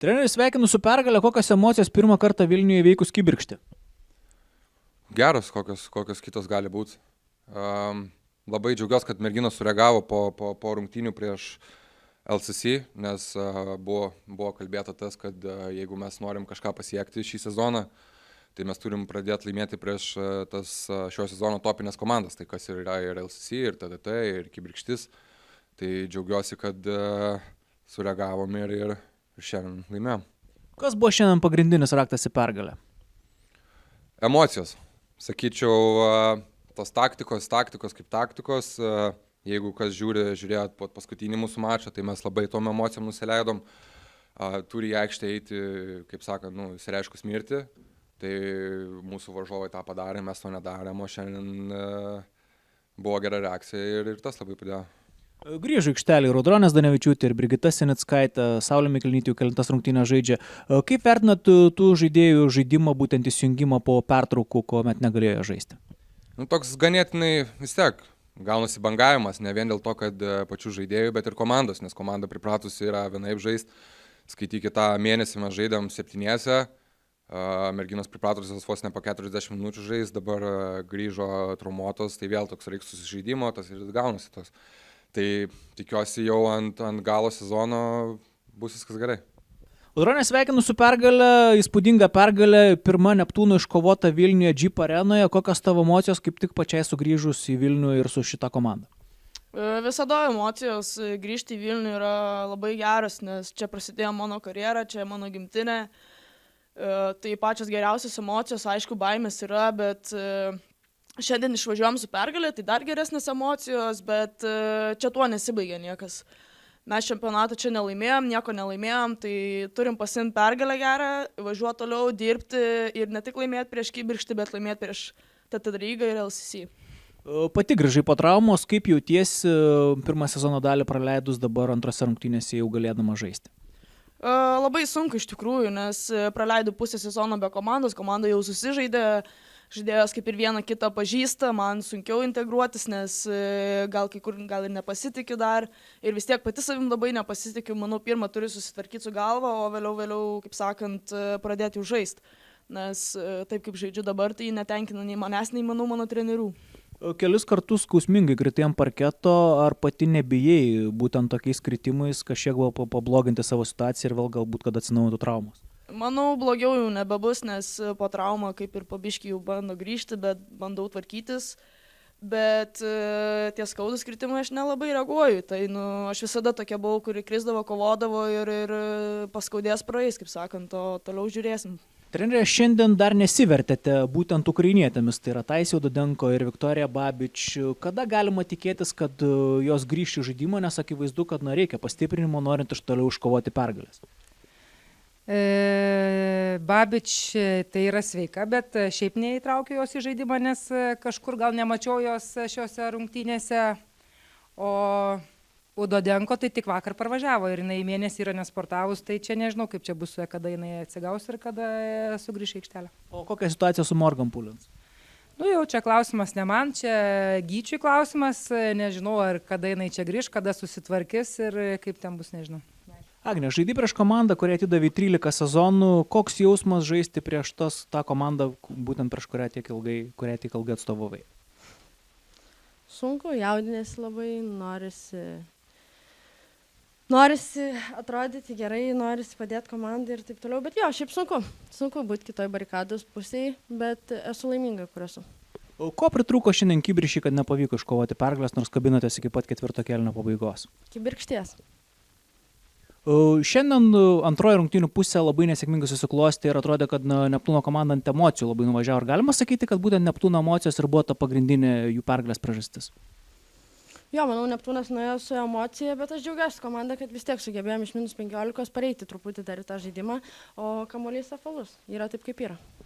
Treneris, sveikinu su pergalė, kokios emocijos pirmą kartą Vilniuje įveikus Kibirkštį? Geros, kokios kitos gali būti. Labai džiaugiuosi, kad merginos sureagavo po rungtynių prieš LCC, nes buvo kalbėta tas, kad jeigu mes norim kažką pasiekti šį sezoną, tai mes turim pradėti laimėti prieš tas šio sezono topinės komandas, tai kas yra ir LCC, ir TDT, ir Kibirkštis. Tai džiaugiuosi, kad sureagavom ir šiandien laimėjom. Kas buvo šiandien pagrindinis raktas į pergalę? Emocijos. Sakyčiau, tos taktikos kaip taktikos. Jeigu kas žiūrėjot po paskutinį mūsų mačą, tai mes labai tom emocijom nusileidom. Turi į aikštę eiti, kaip sakant, išsireiškus mirti. Tai mūsų varžovai tą padarė, mes to nedarėm, o šiandien buvo gera reakcija ir tas labai padėjo. Grįžo aikštelį Audronė Zdanevičiūtė ir Brigita Senickaitė, Saulė Mikelytė jau kelintas rungtynes žaidžia. Kaip vertinat tų žaidėjų žaidimą, būtent įsijungimą po pertraukų, kuomet negalėjo žaisti? Toks ganėtinai vis tiek gaunasi bangavimas, ne vien dėl to, kad pačių žaidėjų, bet ir komandos, nes komanda pripratusi yra vienaip žaisti. Skaitykite, tą mėnesį mes žaidėm 7, merginos pripratusios vos ne po 40 minučių žais, dabar grįžo traumuotos, tai vėl toks reiks susižaidimo, tas ir gaunasi toks. Tai tikiuosi jau ant galo sezono bus viskas gerai. Audronė, sveikinu su pergalė, įspūdinga pergalė, pirma Neptūno iškovota Vilniuje Jeep arenoje. Kokios tavo emocijos kaip tik pačiai sugrįžus į Vilnių ir su šita komanda? Visada emocijos grįžti į Vilnių yra labai geras, nes čia prasidėjo mano karjera, čia mano gimtinė. Tai pačios geriausios emocijos, aišku, baimės yra, bet šiandien išvažiuojam su pergalė, tai dar geresnės emocijos, bet čia tuo nesibaigė niekas. Mes čempionatą čia nelaimėjom, nieko nelaimėjom, tai turim pasiimti pergalę gerą, važiuoti toliau, dirbti ir ne tik laimėti prieš Kibirkštį, bet laimėti prieš TT Rygą ir LCC. Pati grįžai po traumos, kaip jautiesi pirmą sezono dalį praleidus, dabar antrose rungtynėse jau galėdama žaisti? Labai sunku iš tikrųjų, nes praleidau pusę sezono be komandos, komanda jau susižaidė. Žaidėjas kaip ir vieną kitą pažįsta, man sunkiau integruotis, nes gal kai kur gal ir nepasitikiu dar ir vis tiek pati savim labai nepasitikiu, manau, pirmą turiu susitvarkyti su galva, o vėliau, kaip sakant, pradėti jau žaisti, nes taip kaip žaidžiu dabar, tai netenkina nei manęs, nei manau mano trenerių. Kelis kartus skausmingai kritai ant parketo, ar pati nebijai būtent tokiais kritimais kažkiek buvo pabloginti savo situaciją ir vėl galbūt, kad atsinaujintų traumos? Manau, blogiau jau nebebus, nes po traumą kaip ir po biškį jau bando grįžti, bet bandau tvarkytis. Bet tie skaudus kritimai aš nelabai reaguoju. Tai aš visada tokia buvau, kuri krisdavo, kovodavo ir paskaudės praeis, kaip sakant, o toliau žiūrėsim. Trenerė, šiandien dar nesivertėte būtent ukrainietėmis, tai yra Taisė Udodenko ir Viktorija Babič. Kada galima tikėtis, kad jos grįš į žaidimą, nes akivaizdu, kad reikia pastiprinimo, norint iš toliau iškovoti pergalės? Babič tai yra sveika, bet šiaip neįtraukiu jos į žaidimą, nes kažkur gal nemačiau jos šiose rungtynėse, o Udodenko tai tik vakar parvažiavo ir jinai mėnesį yra nesportavus, tai čia nežinau, kaip čia bus su ja, kada jinai atsigaus ir kada sugrįš į aikštelę. O kokia situacija su Morgan Pullins? Jau čia klausimas ne man, čia Gyčiui klausimas, nežinau, ar kada jinai čia grįš, kada susitvarkis ir kaip ten bus, nežinau. Agne, žaidži prieš komandą, kurią atidavė 13 sezonų. Koks jausmas žaisti prieš tą komandą, būtent prieš kurią tiek ilgai atstovavai? Sunku, jaudinėsi labai, norisi atrodyti gerai, norisi padėti komandai ir taip toliau. Bet jo, šiaip sunku būti kitoj barikados pusėje, bet esu laiminga, kur esu. Ko pritrūko šiandien Kibirkščiui, kad nepavyko iškovoti pergalės, nors kabinotės iki pat ketvirto kėlinio pabaigos? Kibirkšties. Šiandien antroji rungtynių pusė labai nesėkmingai susiklostė ir atrodė, kad Neptūno komanda ant emocijų labai nuvažiavo. Ar galima sakyti, kad būtent Neptūno emocijos ir buvo ta pagrindinė jų pergalės priežastis? Jo, manau, Neptūnas nuėjo su emocija, bet aš džiaugiuosi komanda, kad vis tiek sugebėjom iš -15 pareiti truputį dar į tą žaidimą, o kamuolys apvalus. Yra taip, kaip yra.